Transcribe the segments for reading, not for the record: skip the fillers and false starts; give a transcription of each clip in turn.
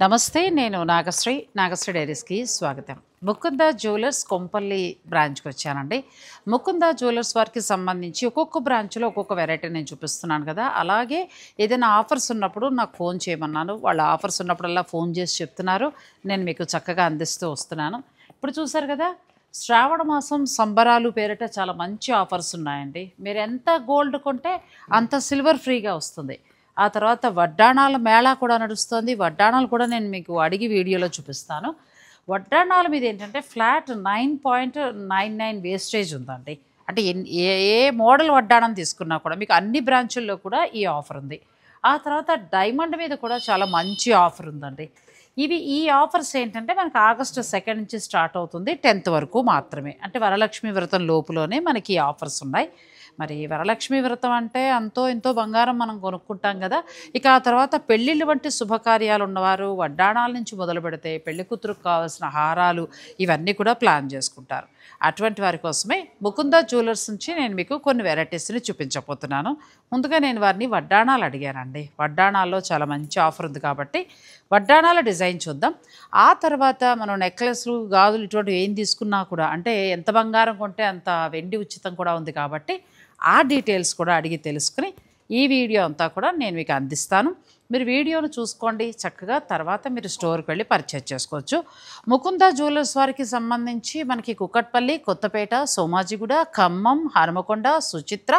నమస్తే, నేను నాగశ్రీ డైరీస్కి స్వాగతం. ముకుంద జ్యువెలర్స్ కొంపల్లి బ్రాంచ్కి వచ్చానండి. ముకుంద జ్యువెలర్స్ వారికి సంబంధించి ఒక్కొక్క బ్రాంచ్లో ఒక్కొక్క వెరైటీ నేను చూపిస్తున్నాను కదా. అలాగే ఏదైనా ఆఫర్స్ ఉన్నప్పుడు నాకు ఫోన్ చేయమన్నాను. వాళ్ళ ఆఫర్స్ ఉన్నప్పుడల్లా ఫోన్ చేసి చెప్తున్నారు. నేను మీకు చక్కగా అందిస్తూ వస్తున్నాను. ఇప్పుడు చూసారు కదా, శ్రావణ మాసం సంబరాలు పేరిట చాలా మంచి ఆఫర్స్ ఉన్నాయండి. మీరు ఎంత గోల్డ్ కొంటే అంత సిల్వర్ ఫ్రీగా వస్తుంది. ఆ తర్వాత వడ్డాణాల మేళా కూడా నడుస్తుంది. వడ్డాణాలు కూడా నేను మీకు అడిగి వీడియోలో చూపిస్తాను. వడ్డాణాల మీద ఏంటంటే ఫ్లాట్ 9.99 వేస్టేజ్ ఉందండి. అంటే ఏ మోడల్ వడ్డాణం తీసుకున్నా కూడా మీకు అన్ని బ్రాంచుల్లో కూడా ఈ ఆఫర్ ఉంది. ఆ తర్వాత డైమండ్ మీద కూడా చాలా మంచి ఆఫర్ ఉందండి. ఈ ఆఫర్స్ ఏంటంటే మనకి ఆగస్టు 2 నుంచి స్టార్ట్ అవుతుంది, 10th వరకు మాత్రమే. అంటే వరలక్ష్మి వ్రతం లోపులోనే మనకి ఆఫర్స్ ఉన్నాయి. మరి వరలక్ష్మి వ్రతం అంటే అంతో ఎంతో బంగారం మనం కొనుక్కుంటాం కదా. ఇక ఆ తర్వాత పెళ్ళిళ్ళు వంటి శుభకార్యాలు ఉన్నవారు వడ్డాణాల నుంచి మొదలు పెడితే పెళ్లి కూతురుకు కావాల్సిన హారాలు ఇవన్నీ కూడా ప్లాన్ చేసుకుంటారు. అటువంటి వారి కోసమే ముకుంద జ్యువెలర్స్ నుంచి నేను మీకు కొన్ని వెరైటీస్ని చూపించబోతున్నాను. ముందుగా నేను వారిని వడ్డాణాలు అడిగానండి. వడ్డాణాల్లో చాలా మంచి ఆఫర్ ఉంది కాబట్టి వడ్డాణాల డిజైన్ చూద్దాం. ఆ తర్వాత మనం నెక్లెస్లు, గాజులు ఇటువంటివి ఏం తీసుకున్నా కూడా, అంటే ఎంత బంగారం కొంటే అంత వెండి ఉచితం కూడా ఉంది కాబట్టి ఆ డీటెయిల్స్ కూడా అడిగి తెలుసుకుని ఈ వీడియో అంతా కూడా నేను మీకు అందిస్తాను. మీరు వీడియోను చూసుకోండి చక్కగా. తర్వాత మీరు స్టోర్కి వెళ్ళి పర్చేజ్ చేసుకోవచ్చు. ముకుంద జ్యువెలర్స్ వారికి సంబంధించి మనకి కుకట్పల్లి, కొత్తపేట, సోమాజిగూడ, ఖమ్మం, హనుమకొండ, సుచిత్ర,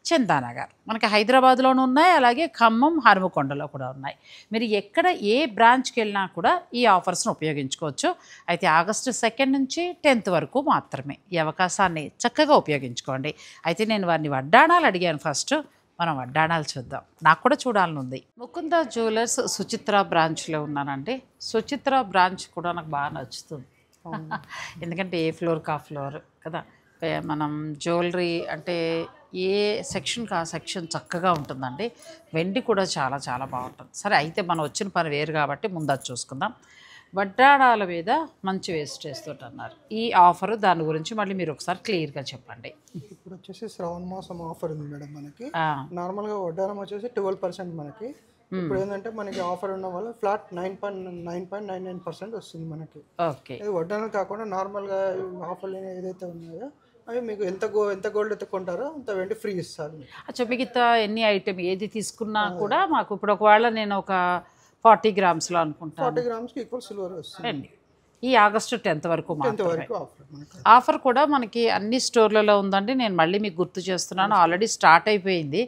చందానగర్ మనకి హైదరాబాద్లోనూ ఉన్నాయి. అలాగే ఖమ్మం, హనుమకొండలో కూడా ఉన్నాయి. మీరు ఎక్కడ ఏ బ్రాంచ్కి వెళ్ళినా కూడా ఈ ఆఫర్స్ను ఉపయోగించుకోవచ్చు. అయితే ఆగస్టు 2 నుంచి 10th వరకు మాత్రమే. ఈ అవకాశాన్ని చక్కగా ఉపయోగించుకోండి. అయితే నేను వారిని వడ్డాణాలు అడిగాను. ఫస్ట్ మనం వడ్డాణాలు చూద్దాం. నాకు కూడా చూడాలని ఉంది. ముకుంద జ్యువెలర్స్ సుచిత్ర బ్రాంచ్లో ఉన్నానండి. సుచిత్ర బ్రాంచ్ కూడా నాకు బాగా నచ్చుతుంది. ఎందుకంటే ఏ ఫ్లోర్కి ఆ ఫ్లోర్ కదా. మనం జ్యువెలరీ అంటే ఏ సెక్షన్కి ఆ సెక్షన్ చక్కగా ఉంటుందండి. వెండి కూడా చాలా చాలా బాగుంటుంది. సరే, అయితే మనం వచ్చిన పని వేరు కాబట్టి ముందు అది చూసుకుందాం. వడ్డాణాల మీద మంచి వేస్టేజ్ తోటి అన్నారు. ఈ ఆఫర్ దాని గురించి మళ్ళీ మీరు ఒకసారి క్లియర్గా చెప్పండి. ఇప్పుడు వచ్చేసి శ్రావణ మాసం ఆఫర్ ఉంది మేడం. మనకి నార్మల్గా వడ్డానం వచ్చేసి 12% మనకి. ఇప్పుడు ఏంటంటే మనకి ఆఫర్ ఉన్న వల్ల ఫ్లాట్ 9.99% వస్తుంది మనకి. ఓకే, ఇది వడ్డానం కాకుండా నార్మల్గా ఆఫర్లు ఏదైతే ఉన్నాయో అవి మీకు ఎంత గోల్డ్ అయితే కొంటారో అంత వెండి ఫ్రీ ఇస్తారు. అచ్చా, మిగతా ఎన్ని ఐటమ్ ఏది తీసుకున్నా కూడా మాకు ఇప్పుడు ఒకవేళ నేను ఒక 40 గ్రామ్స్లో అనుకుంటాను, 40 గ్రామ్స్కి ఈక్వల్ సిల్వర్ వస్తుంది. ఈ ఆగస్టు 10th వరకు మాత్రమే. ఆఫర్ ఆఫర్ కూడా మనకి అన్ని స్టోర్లలో ఉందండి. నేను మళ్ళీ మీకు గుర్తు చేస్తున్నాను, ఆల్రెడీ స్టార్ట్ అయిపోయింది.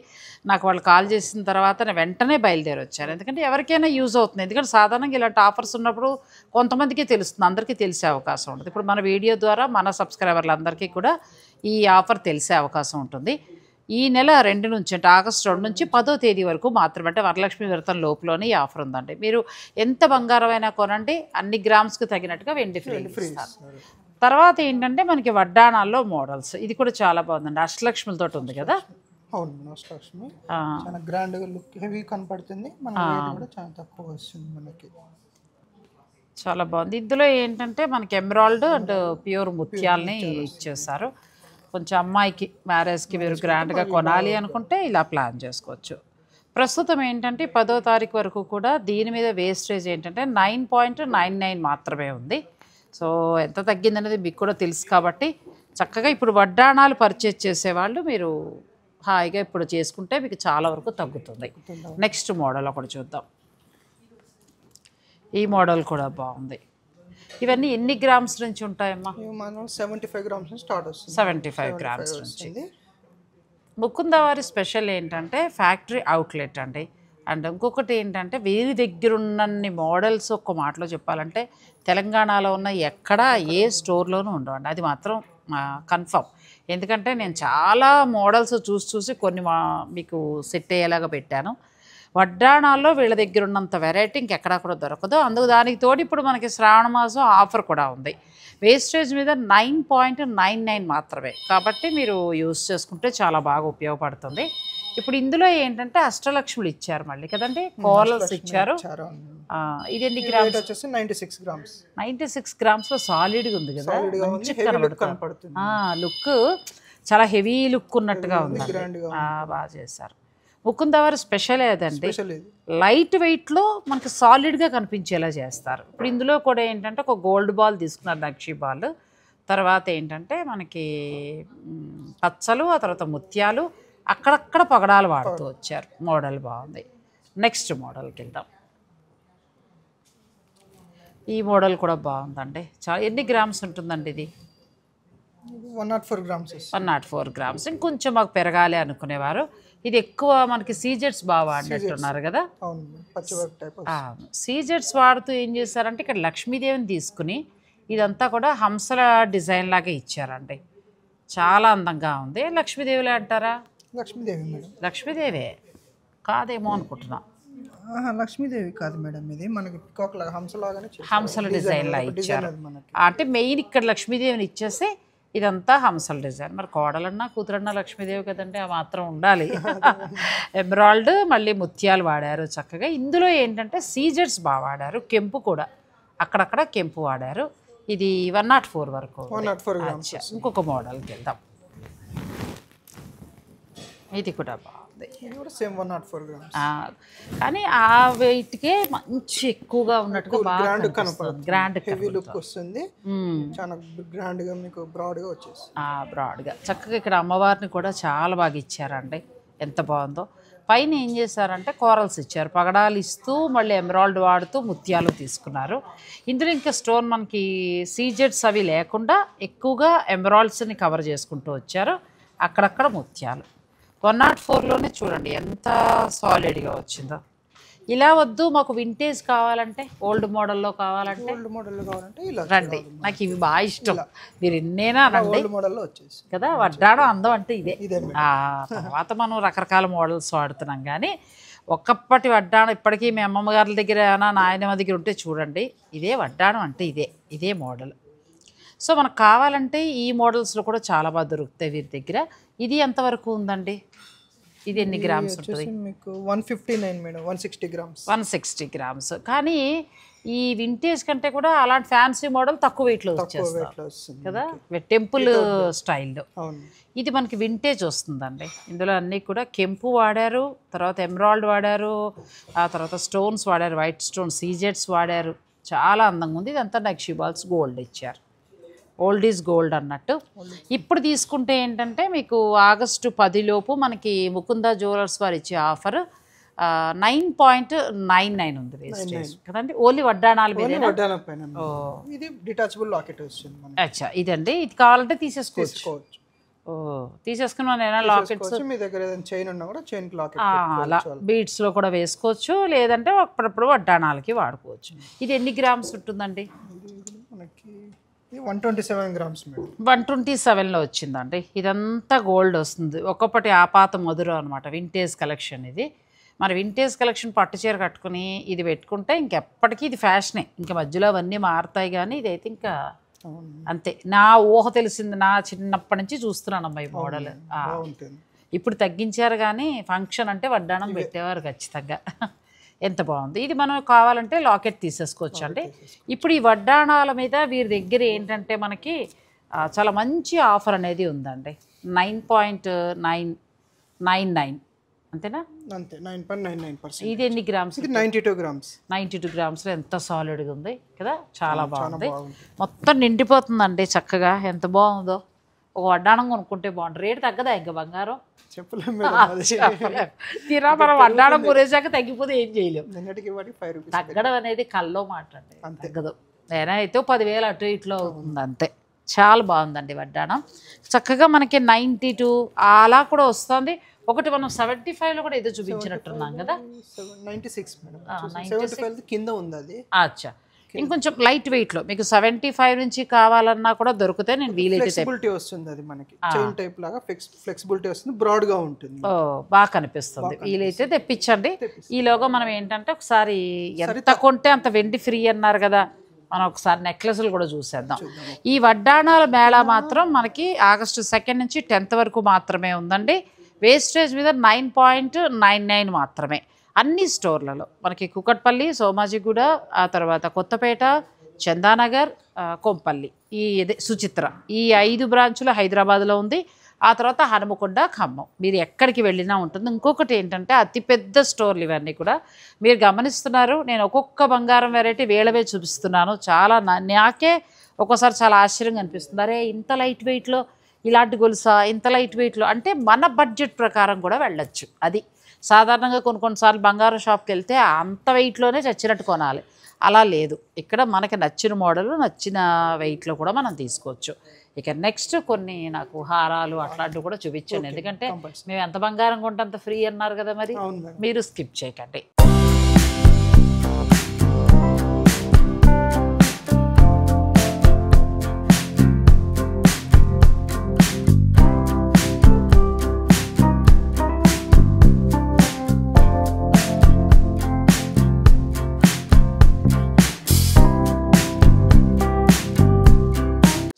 నాకు వాళ్ళు కాల్ చేసిన తర్వాత నేను వెంటనే బయలుదేరి వచ్చాను. ఎందుకంటే ఎవరికైనా యూజ్ అవుతుంది. ఎందుకంటే సాధారణంగా ఇలాంటి ఆఫర్స్ ఉన్నప్పుడు కొంతమందికి తెలుస్తుంది, అందరికీ తెలిసే అవకాశం ఉంటుంది. ఇప్పుడు మన వీడియో ద్వారా మన సబ్స్క్రైబర్లందరికీ కూడా ఈ ఆఫర్ తెలిసే అవకాశం ఉంటుంది. ఈ నెల 2 నుంచి అంటే ఆగస్టు 2 నుంచి 10వ తేదీ వరకు మాత్రమే, అంటే వరలక్ష్మి వ్రతం లోపులోనే ఈ ఆఫర్ ఉందండి. మీరు ఎంత బంగారం అయినా కొనండి, అన్ని గ్రామ్స్కి తగినట్టుగా వెండి ఫ్రీ ఇస్తారు. తర్వాత ఏంటంటే మనకి వడ్డాణాల్లో మోడల్స్, ఇది కూడా చాలా బాగుందండి. అష్టలక్ష్మిలతో ఉంది కదా. అవును, అష్టలక్ష్మి చాలా గ్రాండ్గా లుక్, హెవీ కనపడుతుంది. మన రేట్ కూడా చాలా తక్కువ వస్తుంది మనకి. చాలా బాగుంది. ఇందులో ఏంటంటే మనకి ఎమరాల్డ్ అండ్ ప్యూర్ ముత్యాలని ఇచ్చేస్తారు. కొంచెం అమ్మాయికి మ్యారేజ్కి మీరు గ్రాండ్గా కొనాలి అనుకుంటే ఇలా ప్లాన్ చేసుకోవచ్చు. ప్రస్తుతం ఏంటంటే 10వ తారీఖు వరకు కూడా దీని మీద వేస్టేజ్ ఏంటంటే 9.99 మాత్రమే ఉంది. సో ఎంత తగ్గిందనేది మీకు కూడా తెలుసు కాబట్టి చక్కగా ఇప్పుడు వడ్డాణాలు పర్చేజ్ చేసేవాళ్ళు మీరు హాయిగా ఇప్పుడు చేసుకుంటే మీకు చాలా వరకు తగ్గుతుంది. నెక్స్ట్ మోడల్ ఒకటి చూద్దాం. ఈ మోడల్ కూడా బాగుంది. ఇవన్నీ ఎన్ని గ్రామ్స్ నుంచి ఉంటాయమ్మా? 75 గ్రామ్స్ నుంచి స్టార్ట్ వస్తుంది. 75 గ్రామ్స్ నుంచి. ముకుంద వారి స్పెషల్ ఏంటంటే ఫ్యాక్టరీ అవుట్లెట్ అండి. అండ్ ఇంకొకటి ఏంటంటే వీరి దగ్గర ఉన్నన్ని మోడల్స్ ఒక్క మాటలో చెప్పాలంటే తెలంగాణలో ఉన్న ఎక్కడా ఏ స్టోర్లోనూ ఉండవండి. అది మాత్రం కన్ఫర్మ్. ఎందుకంటే నేను చాలా మోడల్స్ చూసి కొన్ని మీకు సెట్ అయ్యేలాగా పెట్టాను. వడ్డాణాల్లో వీళ్ళ దగ్గర ఉన్నంత వెరైటీ ఇంకెక్కడా కూడా దొరకదు. అందుకు దానికి తోడు ఇప్పుడు మనకి శ్రావణ మాసం ఆఫర్ కూడా ఉంది. వేస్టేజ్ మీద 9.99 మాత్రమే. కాబట్టి మీరు యూజ్ చేసుకుంటే చాలా బాగా ఉపయోగపడుతుంది. ఇప్పుడు ఇందులో ఏంటంటే అష్టలక్ష్ములు ఇచ్చారు మళ్ళీ కదండి, కోరల్స్ ఇచ్చారు. ఇది ఎన్ని గ్రామ్స్ వచ్చేసి 96 గ్రామ్స్. 96 గ్రామ్స్లో సాలిడ్గా ఉంది కదా, మంచిగా కనపడుతుంది. లుక్ చాలా హెవీ లుక్ ఉన్నట్టుగా ఉంది. బాగా చేశారు. ముకుంద వారి స్పెషల్ ఏదండి, స్పెషల్ ఇది. లైట్ వెయిట్లో మనకి సాలిడ్గా కనిపించేలా చేస్తారు. ఇప్పుడు ఇందులో కూడా ఏంటంటే ఒక గోల్డ్ బాల్ తీసుకున్నారు, నక్షి బాల్, తర్వాత ఏంటంటే మనకి పచ్చలు, ఆ తర్వాత ముత్యాలు, అక్కడక్కడ పగడాలు వాడుతూ వచ్చారు. మోడల్ బాగుంది. నెక్స్ట్ మోడల్కి వెళ్దాం. ఈ మోడల్ కూడా బాగుందండి. చాలా ఎన్ని గ్రామ్స్ ఉంటుందండి ఇది? 104 గ్రామ్స్. 104 గ్రామ్స్. ఇంకొంచెం మాకు పెరగాలి అనుకునేవారు. ఇది ఎక్కువ మనకి సీజెట్స్ బాగా వాడినట్టున్నారు కదా. సీజెట్స్ వాడుతూ ఏం చేశారంటే ఇక్కడ లక్ష్మీదేవిని తీసుకుని ఇదంతా కూడా హంసల డిజైన్ లాగా ఇచ్చారండి. చాలా అందంగా ఉంది. లక్ష్మీదేవిలే అంటారా? లక్ష్మీదేవి మేడం. లక్ష్మీదేవే కాదేమో అనుకుంటున్నా. లక్ష్మీదేవి కాదు మేడం, ఇది మనకి పికాక్ లాగా హంసలాగానే హంసల డిజైన్ లా ఇచ్చారు. అంటే మెయిన్ ఇక్కడ లక్ష్మీదేవిని ఇచ్చేసి ఇదంతా హంసల డిజైన్. మరి కోడలన్నా కూతురన్నా లక్ష్మీదేవి కదండి, ఆ మాత్రం ఉండాలి. ఎమరాల్డ్ మళ్ళీ ముత్యాలు వాడారు చక్కగా. ఇందులో ఏంటంటే సీజెట్స్ బాగా వాడారు, కెంపు కూడా అక్కడక్కడ కెంపు వాడారు. ఇది 104 వరకు. ఇంకొక మోడల్కి వెళ్దాం. ఇది కూడా బాగుంది, సేమ్ 104 గ్రామ్స్. కానీ ఆ వెయిట్కే మంచి ఎక్కువగా ఉన్నట్టుగా బాగా గ్రాండ్ హెవీ లుక్ వస్తుంది. చాలా గ్రాండ్ గా మీకు బ్రాడ్ గా వచ్చేసి బ్రాడ్ గా చక్కగా ఇక్కడ అమ్మవారిని కూడా చాలా బాగా ఇచ్చారండి. ఎంత బాగుందో. పైన ఏం చేశారంటే కోరల్స్ ఇచ్చారు, పగడాలు ఇస్తూ మళ్ళీ ఎమరాల్డ్ వాడుతూ ముత్యాలు తీసుకున్నారు. ఇందులో ఇంకా స్టోన్ మనకి సీజెట్స్ అవి లేకుండా ఎక్కువగా ఎమరాల్డ్స్ని కవర్ చేసుకుంటూ వచ్చారు, అక్కడక్కడ ముత్యాలు. 104లోనే చూడండి ఎంత సాలిడ్గా వచ్చిందో. ఇలా వద్దు మాకు వింటేజ్ కావాలంటే, ఓల్డ్ మోడల్లో కావాలంటే రండి. నాకు ఇవి బాగా ఇష్టం. మీరు ఎన్నేనా రండి కదా. వడ్డాడం అందం అంటే ఇదే. తర్వాత మనం రకరకాల మోడల్స్ వాడుతున్నాం, కానీ ఒక్కప్పటి వడ్డాణం ఇప్పటికీ మీ అమ్మమ్మ గారి దగ్గర ఏమైనా నాయనమ్మ దగ్గర ఉంటే చూడండి, ఇదే వడ్డాణం అంటే ఇదే మోడల్. సో మనకు కావాలంటే ఈ మోడల్స్లో కూడా చాలా బాగా దొరుకుతాయి వీరి దగ్గర. ఇది ఎంతవరకు ఉందండి? ఇది ఎన్ని గ్రామ్స్ ఉంటుంది? మీకు 159 మేడం. 160 గ్రామ్స్. 160 గ్రామ్స్. కానీ ఈ వింటేజ్ కంటే కూడా అలాంటి ఫ్యాన్సీ మోడల్ తక్కువ వెయిట్లో వచ్చేస్తుంది కదా, టెంపుల్ స్టైల్లో. ఇది మనకి వింటేజ్ వస్తుందండి. ఇందులో అన్నీ కూడా కెంపు వాడారు, తర్వాత ఎమరాల్డ్ వాడారు, ఆ తర్వాత స్టోన్స్ వాడారు, వైట్ స్టోన్ సీజెట్స్ వాడారు. చాలా అందంగా ఉంది. ఇదంతా నక్షి బాల్స్ గోల్డ్ ఇచ్చారు. ఓల్డ్ ఈజ్ గోల్డ్ అన్నట్టు. ఇప్పుడు తీసుకుంటే ఏంటంటే మీకు ఆగస్టు 10 లోపు మనకి ముకుంద జ్యువెలర్స్ వారు ఇచ్చే ఆఫర్ 9.99 ఉంది వేస్టేజ్ కదండి. ఓన్లీ వడ్డాణాల మీద. ఇది డిటాచబుల్ లాకెట్ వస్తుంది. అచ్చా, ఇదండి. ఇది కావాలంటే తీసేసుకోవచ్చు. తీసేసుకుని మనం లాకెట్స్ మీ దగ్గర చైన్ ఉన్నా కూడా చైన్ లాకెట్ అలా బీడ్స్లో కూడా వేసుకోవచ్చు, లేదంటే అప్పుడప్పుడు వడ్డాణాలకి వాడుకోవచ్చు. ఇది ఎన్ని గ్రామ్స్ ఉంటుందండి? మనకి 127 గ్రామ్స్. 127లో వచ్చిందండి. ఇదంతా గోల్డ్ వస్తుంది. ఒక్కొక్కటి ఆపాత మధురం అనమాట. వింటేజ్ కలెక్షన్ ఇది. మరి వింటేజ్ కలెక్షన్ పట్టు చీర కట్టుకుని ఇది పెట్టుకుంటే ఇంకెప్పటికీ ఇది ఫ్యాషనే. ఇంకా మధ్యలో అవన్నీ మారుతాయి, కానీ ఇదైతే ఇంకా అంతే. నా ఊహ తెలిసింది, నా చిన్నప్పటి నుంచి చూస్తున్నాను అమ్మాయి మోడల్. ఇప్పుడు తగ్గించారు, కానీ ఫంక్షన్ అంటే వడ్డాణం పెట్టేవారు ఖచ్చితంగా. ఎంత బాగుంది. ఇది మనం కావాలంటే లాకెట్ తీసేసుకోవచ్చు అండి. ఇప్పుడు ఈ వడ్డాణాల మీద వీరి దగ్గర ఏంటంటే మనకి చాలా మంచి ఆఫర్ అనేది ఉందండి. 9.999 అంతేనా? అంతే, 9.99%. ఇది ఎన్ని గ్రామ్స్? ఇది 92 గ్రామ్స్. 92 గ్రామ్స్లో ఎంత సాలిడ్గా ఉంది కదా, చాలా బాగుంది. మొత్తం నిండిపోతుందండి చక్కగా. ఎంత బాగుందో. ఒక వడ్డాణం కొనుక్కుంటే బాగుంటుంది. రేటు తగ్గదా ఇంకా బంగారం? తీరా మనం వడ్డాణం కొనేసాక తగ్గిపోతే ఏం చేయలేము. తగ్గడం అనేది కల్లో మాట అండి, తగ్గదు. నేనా అయితే 10,000 అటు ఇట్లో అవుతుంది అంతే. చాలా బాగుందండి వడ్డాణం. చక్కగా మనకి 92 అలా కూడా వస్తుంది. ఒకటి మనం 75లో కూడా ఏదో చూపించినట్టున్నాం కదా. 96 కింద ఉంది అది. అచ్చా, ఇంకొంచెం లైట్ వెయిట్లో మీకు 75 నుంచి కావాలన్నా కూడా దొరికితే నేను వీలైతే ఫ్లెక్సిబిలిటీ వస్తుంది. అది మనకి చైన్ టైప్ లాగా ఫ్లెక్సిబిలిటీ వస్తుంది, బ్రాడ్ గా ఉంటుంది. బాగా కనిపిస్తుంది. వీలైతే తెప్పించండి. ఈలోగా మనం ఏంటంటే ఒకసారి ఎంత కొంటే అంత వెండి ఫ్రీ అన్నారు కదా, మనం ఒకసారి నెక్లెస్లు కూడా చూసేద్దాం. ఈ వడ్డాణాల మేళా మాత్రం మనకి ఆగస్టు 2 నుంచి 10 వరకు మాత్రమే ఉందండి. వేస్టేజ్ మీద 9.99 మాత్రమే అన్ని స్టోర్లలో. మనకి కుకట్పల్లి, సోమాజిగూడ, ఆ తర్వాత కొత్తపేట, చందానగర్, కొంపల్లి, ఈ సుచిత్ర, ఈ 5 బ్రాంచులు హైదరాబాద్లో ఉంది. ఆ తర్వాత హనుమకొండ, ఖమ్మం, మీరు ఎక్కడికి వెళ్ళినా ఉంటుంది. ఇంకొకటి ఏంటంటే అతిపెద్ద స్టోర్లు ఇవన్నీ కూడా మీరు గమనిస్తున్నారు. నేను ఒక్కొక్క బంగారం వెరైటీ వేళవే చూపిస్తున్నాను. చాలా నాకే ఒక్కోసారి చాలా ఆశ్చర్యంగా అనిపిస్తుంది. అరే ఇంత లైట్ వెయిట్లో ఇలాంటి గొలుసా, ఇంత లైట్ వెయిట్లో అంటే మన బడ్జెట్ ప్రకారం కూడా వెళ్ళొచ్చు. అది సాధారణంగా కొన్నిసార్లు బంగారం షాప్కి వెళ్తే అంత వెయిట్లోనే చచ్చినట్టు కొనాలి, అలా లేదు. ఇక్కడ మనకి నచ్చిన మోడల్ నచ్చిన వెయిట్లో కూడా మనం తీసుకోవచ్చు. ఇక నెక్స్ట్ కొన్ని నాకు హారాలు అట్లాంటివి కూడా చూపించండి, ఎందుకంటే మేము ఎంత బంగారం కొంటే అంత ఫ్రీ అన్నారు కదా, మరి మీరు స్కిప్ చేయకండి.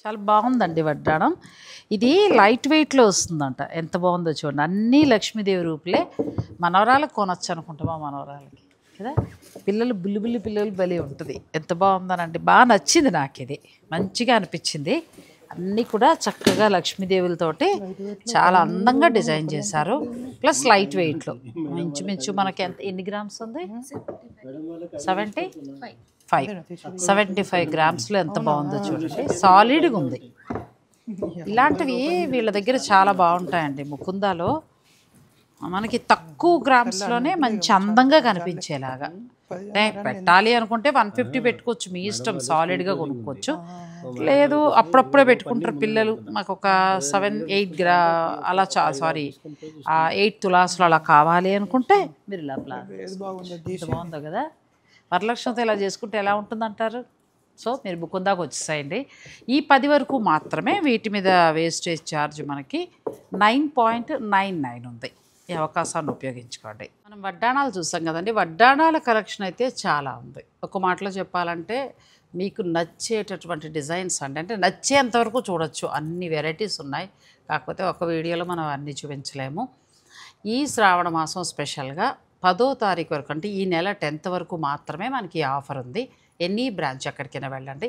చాలా బాగుందండి వడ్డాణం. ఇది లైట్ వెయిట్లో వస్తుందంట. ఎంత బాగుందో చూడండి. అన్నీ లక్ష్మీదేవి రూపులే. మనవరాలకు కొనొచ్చు అనుకుంటా, మా మనవరాలకి కదా. పిల్లలు బుల్లి పిల్లలు భలే ఉంటుంది. ఎంత బాగుందనండి, బాగా నచ్చింది నాకు. ఇది మంచిగా అనిపించింది. అన్నీ కూడా చక్కగా లక్ష్మీదేవులతోటి చాలా అందంగా డిజైన్ చేశారు. ప్లస్ లైట్ వెయిట్లో మించుమించు మనకి ఎన్ని గ్రామ్స్ ఉంది? 75 గ్రామ్స్లో ఎంత బాగుందో చూడండి. సాలిడ్గా ఉంది. ఇలాంటివి వీళ్ళ దగ్గర చాలా బాగుంటాయండి. ముకుందాలో మనకి తక్కువ గ్రామ్స్లోనే మంచి అందంగా కనిపించేలాగా. పెట్టాలి అనుకుంటే 150 పెట్టుకోవచ్చు, మీ ఇష్టం. సాలిడ్గా కొనుక్కోవచ్చు. లేదు అప్పుడప్పుడే పెట్టుకుంటారు పిల్లలు, మాకు ఒక 7-8 అలా 8 తులాసులు అలా కావాలి అనుకుంటే మీరు ఇలా ప్లాన్. బాగుందో కదా. వరలక్ష్మితో ఇలా చేసుకుంటే ఎలా ఉంటుందంటారు? సో మీరు ముకుందాకు వచ్చేసాయండి. ఈ 10 వరకు మాత్రమే వీటి మీద వేస్టేజ్ ఛార్జ్ మనకి 9.99 ఉంది. ఈ అవకాశాన్ని ఉపయోగించుకోండి. మనం వడ్డాణాలు చూసాం కదండి. వడ్డాణాల కలెక్షన్ అయితే చాలా ఉంది. ఒక మాటలో చెప్పాలంటే మీకు నచ్చేటటువంటి డిజైన్స్ అంటే నచ్చేంతవరకు చూడొచ్చు. అన్ని వెరైటీస్ ఉన్నాయి. కాకపోతే ఒక వీడియోలో మనం అన్నీ చూపించలేము. ఈ శ్రావణ మాసం స్పెషల్గా 10వ తారీఖు వరకు, అంటే ఈ నెల 10th వరకు మాత్రమే మనకి ఈ ఆఫర్ ఉంది. ఎనీ బ్రాంచ్ ఎక్కడికైనా వెళ్ళండి.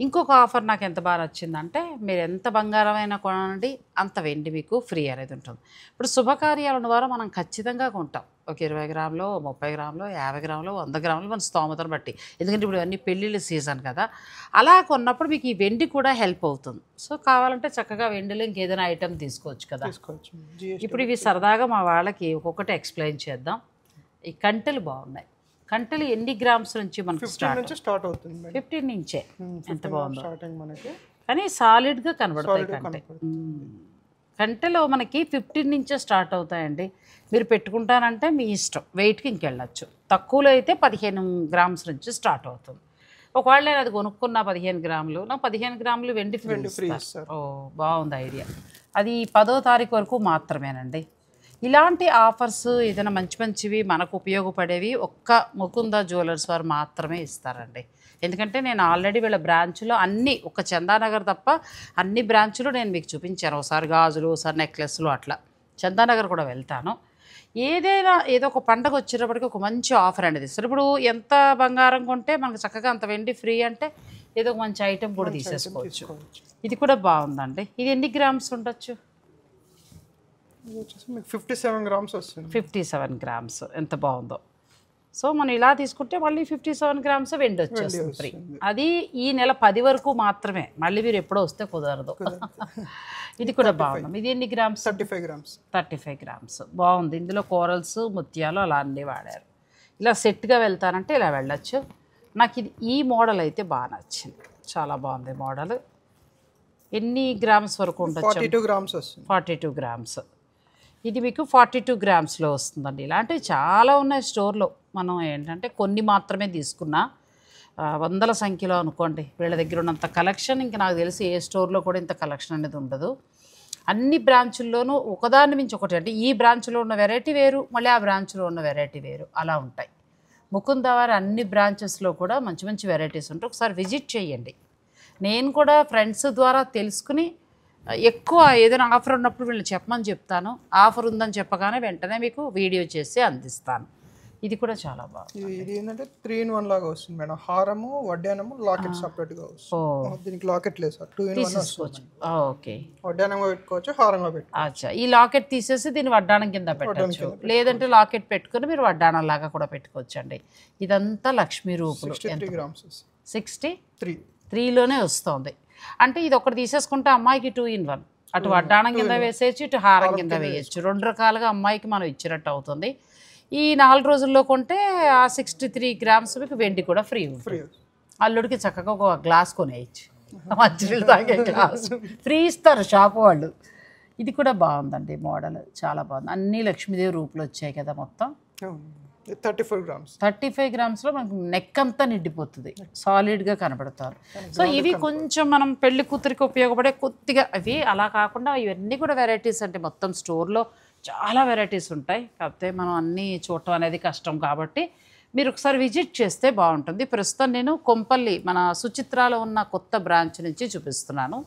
ఇంకొక ఆఫర్ నాకు ఎంత బాగా నచ్చిందంటే, మీరు ఎంత బంగారమైనా కొనండి అంత వెండి మీకు ఫ్రీ అనేది ఉంటుంది. ఇప్పుడు శుభకార్యాలు ఉన్న వారు మనం ఖచ్చితంగా కొంటాం. ఒక 20 గ్రాములు, 30 గ్రాములు, 50 గ్రాములు, 100 గ్రాములు మన స్తోమతను బట్టి. ఎందుకంటే ఇప్పుడు ఇవన్నీ పెళ్ళిళ్ళ సీజన్ కదా. అలా కొన్నప్పుడు మీకు ఈ వెండి కూడా హెల్ప్ అవుతుంది. సో కావాలంటే చక్కగా వెండిలో ఇంకేదైనా ఐటెం తీసుకోవచ్చు కదా. ఇప్పుడు ఇవి సరదాగా మా వాళ్ళకి ఒక్కొక్కటి ఎక్స్ప్లెయిన్ చేద్దాం. ఈ కంటెలు బాగున్నాయి. కంటెలు ఎన్ని గ్రామ్స్ నుంచి మనకు స్టార్ట్ అవుతుంది? 15 నుంచే. ఎంత బాగుందో కానీ సాలిడ్గా కనబడతాయి కంటె. కంటెలో మనకి 15 నుంచే స్టార్ట్ అవుతాయండి. మీరు పెట్టుకుంటానంటే మీ ఇష్టం, వెయిట్కి ఇంకెళ్ళచ్చు. తక్కువలో అయితే 15 గ్రామ్స్ నుంచి స్టార్ట్ అవుతుంది. ఒకవేళ నేను అది కొనుక్కున్న 15 గ్రాములు, నాకు 15 గ్రాములు వెండి ఫ్రీ. ఓ బాగుంది ఐడియా. అది 10వ తారీఖు వరకు మాత్రమేనండి. ఇలాంటి ఆఫర్స్ ఏదైనా మంచివి మనకు ఉపయోగపడేవి ఒక్క ముకుందా జ్యువెలర్స్ వారు మాత్రమే ఇస్తారండి. ఎందుకంటే నేను ఆల్రెడీ వీళ్ళ బ్రాంచ్లో అన్నీ, ఒక చందానగర్ తప్ప అన్ని బ్రాంచ్లు నేను మీకు చూపించాను. ఒకసారి గాజులు, ఒకసారి నెక్లెస్లు, అట్లా చందానగర్ కూడా వెళ్తాను. ఏదైనా ఏదో ఒక పండగ వచ్చేటప్పటికి ఒక మంచి ఆఫర్ అనేది ఇస్తారు. ఇప్పుడు ఎంత బంగారం కొంటే మనకు చక్కగా అంత వెండి ఫ్రీ అంటే ఏదో ఒక మంచి ఐటెం కూడా తీసేసుకోవచ్చు. ఇది కూడా బాగుందండి. ఇది ఎన్ని గ్రామ్స్ ఉండొచ్చు? 57 గ్రామ్స్ వస్తుంది. 57 గ్రామ్స్ ఎంత బాగుందో. సో మనం ఇలా తీసుకుంటే మళ్ళీ 57 గ్రామ్స్ వెండి వచ్చేస్తుంది ఫ్రీ. అది ఈ నెల 10 వరకు మాత్రమే, మళ్ళీ మీరు ఎప్పుడో వస్తే కుదరదు. ఇది కూడా బాగుంది. ఇది ఎన్ని గ్రామ్స్? 35 గ్రామ్స్ బాగుంది. ఇందులో కోరల్స్, ముత్యాలు అలా అన్నీ వాడారు. ఇలా సెట్గా వెళ్తానంటే ఇలా వెళ్ళచ్చు. నాకు ఇది ఈ మోడల్ అయితే బాగా నచ్చింది, చాలా బాగుంది మోడల్. ఎన్ని గ్రామ్స్ వరకు ఉండొచ్చు? 42 గ్రామ్స్ వస్తుంది. 42 గ్రామ్స్. ఇది మీకు 42 గ్రామ్స్లో వస్తుందండి. ఇలాంటివి చాలా ఉన్నాయి స్టోర్లో. మనం ఏంటంటే కొన్ని మాత్రమే తీసుకున్నా, వందల సంఖ్యలో అనుకోండి. వీళ్ళ దగ్గర ఉన్నంత కలెక్షన్ ఇంక నాకు తెలిసి ఏ స్టోర్లో కూడా ఇంత కలెక్షన్ అనేది ఉండదు. అన్ని బ్రాంచుల్లోనూ ఒకదాని మించి ఒకటి, అంటే ఈ బ్రాంచ్లో ఉన్న వెరైటీ వేరు, మళ్ళీ ఆ బ్రాంచ్లో ఉన్న వెరైటీ వేరు, అలా ఉంటాయి. ముకుందా వారి అన్ని బ్రాంచెస్లో కూడా మంచి మంచి వెరైటీస్ ఉంటాయి. ఒకసారి విజిట్ చేయండి. నేను కూడా ఫ్రెండ్స్ ద్వారా తెలుసుకుని ఎక్కువ ఏదైనా ఆఫర్ ఉన్నప్పుడు వీళ్ళు చెప్పమని చెప్తాను. ఆఫర్ ఉందని చెప్పగానే వెంటనే మీకు వీడియో చేసి అందిస్తాను. ఇది కూడా చాలా బాగుంది. ఇది ఏంటంటే 3-in-1 లాగా వస్తుంది మేడం. హారము వడ్డానము లాకెట్ సపరేట్ గా వస్తుంది. దీనికి లాకెట్ లేదు సార్, 2-in-1 వస్తుంది. ఓకే, వడ్డానంగా పెట్టుకోవచ్చు, హారంగా పెట్టుకోవచ్చు. అచ్చా, ఈ లాకెట్ తీసేసి దీన్ని వడ్డానం కింద పెట్టచ్చు, లేదంటే లాకెట్ పెట్టుకుని మీరు వడ్డానం లాగా కూడా పెట్టుకోవచ్చు అండి. ఇదంతా లక్ష్మీ రూపులు. 63 grams 63లోనే వస్తుంది. అంటే ఇది ఒకటి తీసేసుకుంటే అమ్మాయికి 2-in-1, అటు వడ్డానం కింద వేసేయచ్చు, ఇటు హారం కింద వేయచ్చు. 2 రకాలుగా అమ్మాయికి మనం ఇచ్చినట్టు అవుతుంది. ఈ 4 రోజుల్లో కొంటే ఆ 63 grams మీకు వెండి కూడా ఫ్రీ ఉంటుంది. అల్లుడికి చక్కగా ఒక గ్లాస్ కొనేయచ్చు, మంచినీళ్ళు తాగే గ్లాస్ ఫ్రీ ఇస్తారు షాపు వాళ్ళు. ఇది కూడా బాగుందండి, మోడల్ చాలా బాగుంది. అన్ని లక్ష్మీదేవి రూపులు వచ్చాయి కదా మొత్తం. 35 grams మనకు నెక్ అంతా నిండిపోతుంది, సాలిడ్గా కనబడతారు. సో ఇవి కొంచెం మనం పెళ్లి కూతురికి ఉపయోగపడే కొద్దిగా అవి, అలా కాకుండా ఇవన్నీ కూడా వెరైటీస్ అంటే మొత్తం స్టోర్లో చాలా వెరైటీస్ ఉంటాయి. కాకపోతే మనం అన్నీ చూడటం అనేది కష్టం కాబట్టి మీరు ఒకసారి విజిట్ చేస్తే బాగుంటుంది. ప్రస్తుతం నేను కొంపల్లి మన సుచిత్రాలో ఉన్న కొత్త బ్రాంచ్ నుంచి చూపిస్తున్నాను.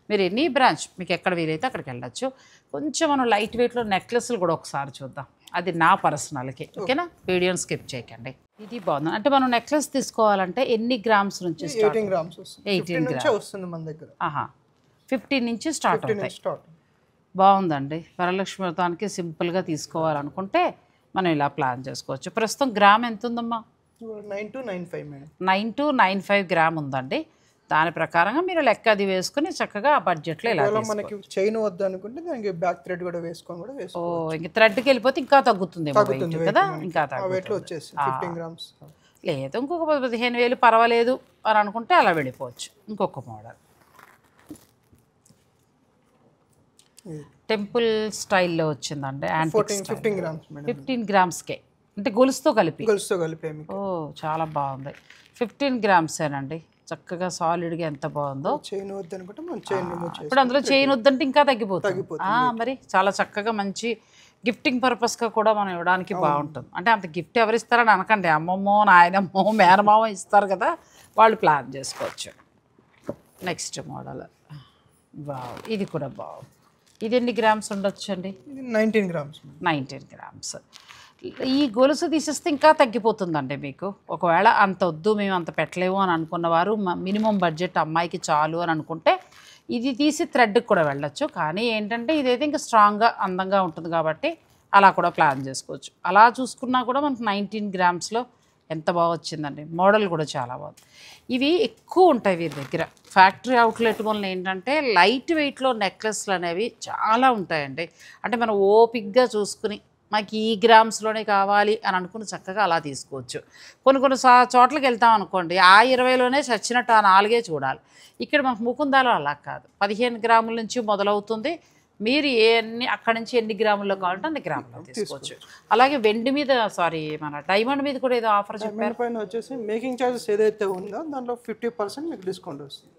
మీరు ఎనీ బ్రాంచ్ మీకు ఎక్కడ వీలైతే అక్కడికి వెళ్ళచ్చు. కొంచెం మనం లైట్ వెయిట్లో నెక్లెస్లు కూడా ఒకసారి చూద్దాం, అది నా పర్సనల్కి. ఓకేనా, వీడియోని స్కిప్ చేయకండి. ఇది బాగుంది. అంటే మనం నెక్లెస్ తీసుకోవాలంటే ఎన్ని గ్రామ్స్ నుంచి? 18 grams వస్తుంది. 18 నుంచి వస్తుంది మన దగ్గర. 15 నుంచి స్టార్ట్ అవుతాయి. బాగుందండి. వరలక్ష్మి వ్రతానికి సింపుల్గా తీసుకోవాలనుకుంటే మనం ఇలా ప్లాన్ చేసుకోవచ్చు. ప్రస్తుతం గ్రామ్ ఎంత ఉందమ్మా? 9 to 9.5 మేడం. 9 to 9.5 గ్రామ్ ఉందండి. దాని ప్రకారంగా మీరు లెక్క అది వేసుకుని చక్కగా ఆ బడ్జెట్లో ఇలా మనకి చైన్ వద్దు అనుకుంటే దానికి బ్యాక్ థ్రెడ్ కూడా వేసుకొని కూడా వేసుకోవచ్చు. ఇంక థ్రెడ్కి వెళ్ళిపోతే ఇంకా తగ్గుతుంది కదా, ఇంకా తగ్గుతుంది. 15 grams లేదు, ఇంకొక 15,000 పర్వాలేదు అని అనుకుంటే అలా వెళ్ళిపోవచ్చు. ఇంకొక మోడల్ టెంపుల్ స్టైల్లో వచ్చిందండి. 15 గ్రామ్స్కే, అంటే గొలుసుతో కలిపి. చాలా బాగుంది. 15 grams ఏనండి, చక్కగా సాలిడ్గా ఎంత బాగుందో. ఇప్పుడు అందులో చైన్ వద్దంటే ఇంకా తగ్గిపోతుంది. మరి చాలా చక్కగా మంచి గిఫ్టింగ్ పర్పస్గా కూడా మనం ఇవ్వడానికి బాగుంటుంది. అంటే అంత గిఫ్ట్ ఎవరు ఇస్తారని అనకండి, అమ్మమ్మో నాయనమ్మో మేనమామ ఇస్తారు కదా, వాళ్ళు ప్లాన్ చేసుకోవచ్చు. నెక్స్ట్ మోడల్ ఇది కూడా బాగుంది. ఇది ఎన్ని గ్రామ్స్ ఉండొచ్చు అండి? 19 grams. 19 grams. ఈ గొలుసు తీసేస్తే ఇంకా తగ్గిపోతుందండి మీకు. ఒకవేళ అంత వద్దు, మేము అంత పెట్టలేము అని అనుకున్నవారు, మినిమం బడ్జెట్ అమ్మాయికి చాలు అని అనుకుంటే ఇది తీసి థ్రెడ్కి కూడా వెళ్ళొచ్చు. కానీ ఏంటంటే ఇదైతే ఇంకా స్ట్రాంగ్గా అందంగా ఉంటుంది కాబట్టి అలా కూడా ప్లాన్ చేసుకోవచ్చు. అలా చూసుకున్నా కూడా మనకు 19 గ్రామ్స్లో ఎంత బాగా వచ్చిందండి. మోడల్ కూడా చాలా బాగుంది. ఇవి ఎక్కువ ఉంటాయి వీరి దగ్గర. ఫ్యాక్టరీ అవుట్లెట్ వల్ల ఏంటంటే లైట్ వెయిట్లో నెక్లెస్లు అనేవి చాలా ఉంటాయండి. అంటే మనం ఓపిక్గా చూసుకుని మాకు ఈ గ్రామ్స్లోనే కావాలి అని అనుకుని చక్కగా అలా తీసుకోవచ్చు. కొన్ని చోట్లకి వెళ్తాం అనుకోండి, ఆ 20లోనే చచ్చినట్టు ఆ 4 చూడాలి. ఇక్కడ మనకు ముకుందాలో అలా కాదు, 15 గ్రాముల నుంచి మొదలవుతుంది. మీరు అక్కడి నుంచి ఎన్ని గ్రాముల్లో కావాలంటే అన్ని గ్రాముల్లో తీసుకోవచ్చు. అలాగే వెండి మీద మన డైమండ్ మీద కూడా ఏదో ఆఫర్ చెప్పారు. పైన వచ్చేసి మేకింగ్ చార్జెస్ ఏదైతే ఉందో దాంట్లో 50% మీకు డిస్కౌంట్ వస్తుంది.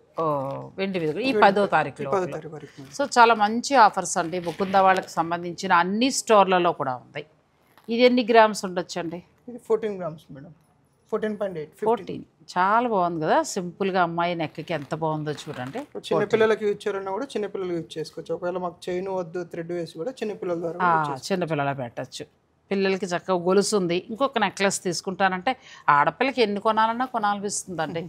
వెండి మీద ఈ 10వ తారీఖులో. సో చాలా మంచి ఆఫర్స్ అండి. ముకుంద వాళ్ళకి సంబంధించిన అన్ని స్టోర్లలో కూడా ఉంది. ఇది ఎన్ని గ్రామ్స్ ఉండొచ్చు అండి? ఇది 14 grams మేడం. 14.8. 14 చాలా బాగుంది కదా. సింపుల్గా అమ్మాయి నెక్కి ఎంత బాగుందో చూడండి. చిన్నపిల్లలకి యూజ్ చేయాలన్నా కూడా చిన్నపిల్లలు యూజ్ చేసుకోవచ్చు. ఒకవేళ మాకు చైన్ వద్దు, థ్రెడ్ వేసి కూడా చిన్నపిల్లల ద్వారా చిన్నపిల్లల పెట్టచ్చు. పిల్లలకి చక్కగా గొలుసు ఉంది, ఇంకొక నెక్లెస్ తీసుకుంటానంటే ఆడపిల్లకి ఎన్ని కొనాలన్నా కొనాలనిపిస్తుందండి.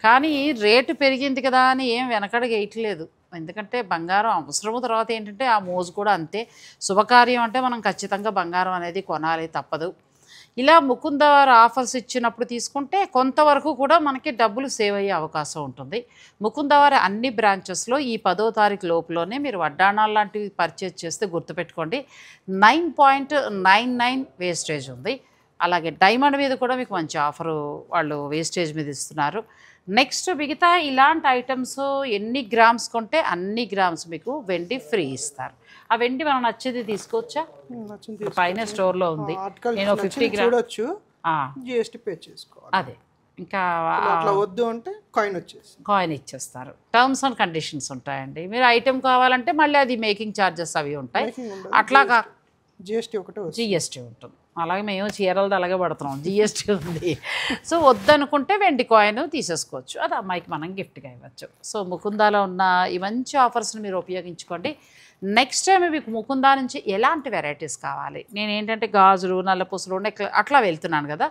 కానీ రేటు పెరిగింది కదా అని ఏం వెనకడుగు వేయట్లేదు. ఎందుకంటే బంగారం అవసరము. తర్వాత ఏంటంటే ఆ మోజు కూడా అంతే. శుభకార్యం అంటే మనం ఖచ్చితంగా బంగారం అనేది కొనాలి, తప్పదు. ఇలా ముకుంద వారు ఆఫర్స్ ఇచ్చినప్పుడు తీసుకుంటే కొంతవరకు కూడా మనకి డబ్బులు సేవ్ అయ్యే అవకాశం ఉంటుంది. ముకుంద వారి అన్ని బ్రాంచెస్లో ఈ 10వ తారీఖు లోపులోనే మీరు వడ్డాణాలు లాంటివి పర్చేజ్ చేస్తే గుర్తుపెట్టుకోండి 9.99 వేస్టేజ్ ఉంది. అలాగే డైమండ్ మీద కూడా మీకు మంచి ఆఫరు వాళ్ళు వేస్టేజ్ మీద ఇస్తున్నారు. నెక్స్ట్ మిగతా ఇలాంటి ఐటమ్స్ ఎన్ని గ్రామ్స్ కొంటే అన్ని గ్రామ్స్ మీకు వెండి ఫ్రీ ఇస్తారు. ఆ వెండి మనం నచ్చింది తీసుకోవచ్చా? పైన స్టోర్లో ఉంది. నేను 50 గ్రామ్స్ GST పే చేసుకోవాలి. అదే ఇంకా అట్లా వద్దు అంటే కాయిన్ ఇచ్చేస్తారు. టర్మ్స్ అండ్ కండిషన్స్ ఉంటాయండి. మీరు ఐటెం కావాలంటే మళ్ళీ అది మేకింగ్ ఛార్జెస్ అవి ఉంటాయి. అట్లాగా GST ఉంటుంది. అలాగే మేము చీరలది అలాగే పడుతున్నాం, GST ఉంది. సో వద్దనుకుంటే వెండి కాయిన్ తీసేసుకోవచ్చు, అది అమ్మాయికి మనం గిఫ్ట్గా ఇవ్వచ్చు. సో ముకుందాలో ఉన్న ఈ మంచి ఆఫర్స్ని మీరు ఉపయోగించుకోండి. నెక్స్ట్ టైం మీకు ముకుందా నుంచి ఎలాంటి వెరైటీస్ కావాలి, నేను ఏంటంటే గాజులు, నల్లపూసలు, అట్లా వెళ్తున్నాను కదా,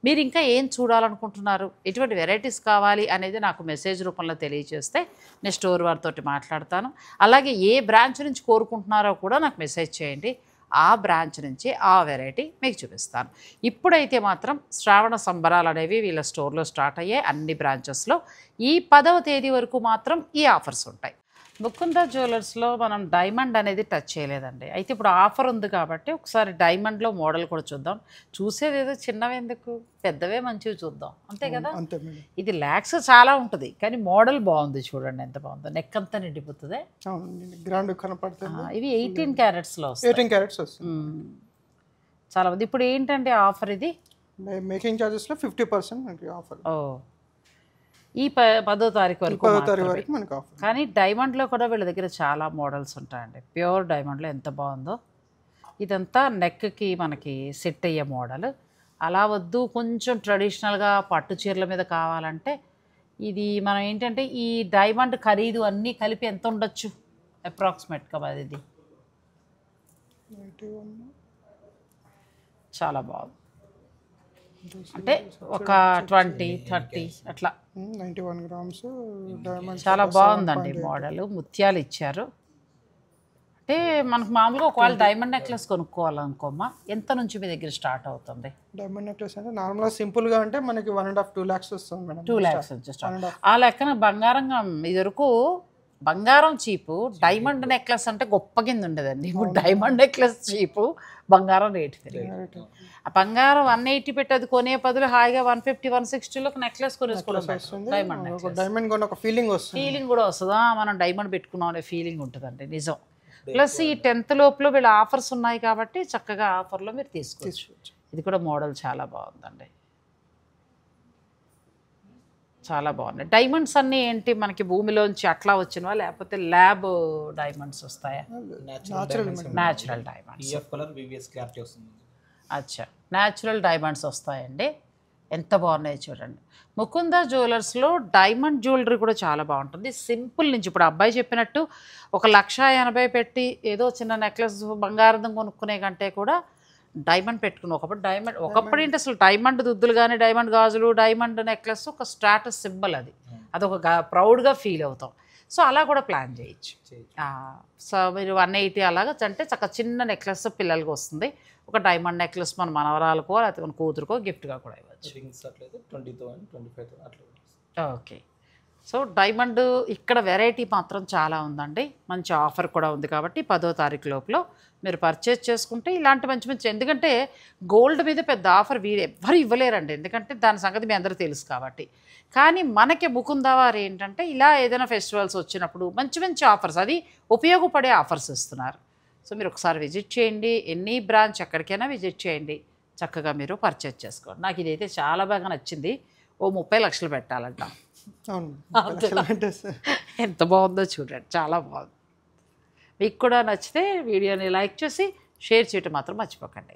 మీరు ఇంకా ఏం చూడాలనుకుంటున్నారు, ఎటువంటి వెరైటీస్ కావాలి అనేది నాకు మెసేజ్ రూపంలో తెలియజేస్తే నేను స్టోర్ వారితో మాట్లాడతాను. అలాగే ఏ బ్రాంచ్ నుంచి కోరుకుంటున్నారో కూడా నాకు మెసేజ్ చేయండి, ఆ బ్రాంచ్ నుంచి ఆ వెరైటీ మీకు చూపిస్తాను. ఇప్పుడైతే మాత్రం శ్రావణ సంబరాలు అనేవి వీళ్ళ స్టోర్లో స్టార్ట్ అయ్యాయి అన్ని బ్రాంచెస్లో. ఈ 10వ తేదీ వరకు మాత్రం ఈ ఆఫర్స్ ఉంటాయి. ముకుందా జ్యువెలర్స్లో మనం డైమండ్ అనేది టచ్ చేయలేదండి. అయితే ఇప్పుడు ఆఫర్ ఉంది కాబట్టి ఒకసారి డైమండ్లో మోడల్ కూడా చూద్దాం. చూసేది ఏదో చిన్నవి ఎందుకు, పెద్దవే మంచివి చూద్దాం, అంతే కదా. అంతే మేడం. ఇది ల్యాక్స్ చాలా ఉంటుంది కానీ మోడల్ బాగుంది, చూడండి ఎంత బాగుందో, నెక్ అంతా నిండిపోతుంది. గ్రాండ్ కనపడుతుంది. ఇవి 18 క్యారెట్స్లో వస్తాయి. 18 క్యారెట్స్ వస్తుంది. చాలా మంది ఇప్పుడు ఏంటంటే ఆఫర్ ఇది మేకింగ్ ఛార్జెస్లో 50% మనకి ఆఫర్. ఓ ఈ 10వ తారీఖు వరకు మనకి ఆఫర్. కానీ డైమండ్లో కూడా వీళ్ళ దగ్గర చాలా మోడల్స్ ఉంటాయండి. ప్యూర్ డైమండ్లో ఎంత బాగుందో, ఇదంతా నెక్కి మనకి సెట్ అయ్యే మోడల్. అలా వద్దు కొంచెం ట్రెడిషనల్గా పట్టు చీరల మీద కావాలంటే ఇది మనం ఏంటంటే ఈ డైమండ్ ఖరీదు అన్నీ కలిపి ఎంత ఉండొచ్చు అప్రాక్సిమేట్గా అది, ఇది చాలా బాగుంది. అంటే ఒక 20-30 అట్లా 91 గ్రామ్స్ డైమండ్. చాలా బాగుందండి మోడల్. ముత్యాలు ఇచ్చారు. అంటే మనకు మామూలుగా ఒకవేళ డైమండ్ నెక్లెస్ కొనుక్కోవాలనుకోమ్మా ఎంత నుంచి మీ దగ్గర స్టార్ట్ అవుతుంది? డైమండ్ నెక్లెస్ అంటే నార్మల్గా సింపుల్గా అంటే మనకి 1.5-2 lakhs వస్తుంది మేడం. 2 lakhs నుంచి స్టార్ట్. ఆ లెక్కన బంగారంగా ఇది వరకు బంగారం చీపు, డైమండ్ నెక్లెస్ అంటే గొప్ప కింద ఉండేదండి. ఇప్పుడు డైమండ్ నెక్లెస్ చీపు, బంగారం రేటు పెరిగింది. ఆ బంగారం 180 పెట్టేది కొనే బదులు హాయిగా 150-160లో నెక్లెస్ కొనేసుకోవడం. డైమండ్ కొన్న ఒక ఫీలింగ్ వస్తుంది. ఫీలింగ్ కూడా వస్తుందా, మనం డైమండ్ పెట్టుకున్నాం అనే ఫీలింగ్ ఉంటుందండి, నిజం. ప్లస్ ఈ 10th లోపల వీళ్ళ ఆఫర్స్ ఉన్నాయి కాబట్టి చక్కగా ఆఫర్లో మీరు తీసుకోవచ్చు. ఇది కూడా మోడల్ చాలా బాగుందండి, చాలా బాగున్నాయి. డైమండ్స్ అన్నీ ఏంటి మనకి భూమిలోంచి అట్లా వచ్చినవా లేకపోతే ల్యాబ్ డైమండ్స్ వస్తాయా? Natural diamonds. అచ్చా, న్యాచురల్ డైమండ్స్ వస్తాయండి. ఎంత బాగున్నాయి చూడండి. ముకుందా జ్యువెలర్స్లో డైమండ్ జ్యువెలరీ కూడా చాలా బాగుంటుంది. సింపుల్ నుంచి ఇప్పుడు అబ్బాయి చెప్పినట్టు 1,80,000 పెట్టి ఏదో చిన్న నెక్లెస్ బంగారం కొనుక్కునే కంటే కూడా డైమండ్ పెట్టుకుని ఒకప్పుడు ఏంటి అసలు డైమండ్ దుద్దులు కానీ డైమండ్ గాజులు డైమండ్ నెక్లెస్ ఒక స్టాటస్ సింబల్, అదొక ప్రౌడ్గా ఫీల్ అవుతాం. సో అలా కూడా ప్లాన్ చేయొచ్చు. సో మీరు 180 అలాగా అంటే చక్కగా చిన్న నెక్లెస్ పిల్లలకి వస్తుంది. ఒక డైమండ్ నెక్లెస్ మన మనవరాలకో లేకపోతే మన కూతురుకో గిఫ్ట్గా కూడా ఇవ్వచ్చు. ఓకే. సో డైమండ్ ఇక్కడ వెరైటీ మాత్రం చాలా ఉందండి, మంచి ఆఫర్ కూడా ఉంది. కాబట్టి 10వ తారీఖు లోపల మీరు పర్చేజ్ చేసుకుంటే ఇలాంటి మంచి మంచి, ఎందుకంటే గోల్డ్ మీద పెద్ద ఆఫర్ ఎవ్వరు ఇవ్వలేరండి, ఎందుకంటే దాని సంగతి మీ అందరూ తెలుసు కాబట్టి. కానీ మనకి ముకుందా వారు ఏంటంటే ఇలా ఏదైనా ఫెస్టివల్స్ వచ్చినప్పుడు మంచి మంచి ఆఫర్స్, అది ఉపయోగపడే ఆఫర్స్ ఇస్తున్నారు. సో మీరు ఒకసారి విజిట్ చేయండి, ఎనీ బ్రాంచ్ ఎక్కడికైనా విజిట్ చేయండి, చక్కగా మీరు పర్చేజ్ చేసుకోండి. నాకు ఇదైతే చాలా బాగా నచ్చింది. ఓ 30 లక్షలు పెట్టాలంట. ఎంత బాగుందో చూడండి, చాలా బాగుంది. మీకు కూడా నచ్చితే వీడియోని లైక్ చేసి షేర్ చేయటం మాత్రం మర్చిపోకండి.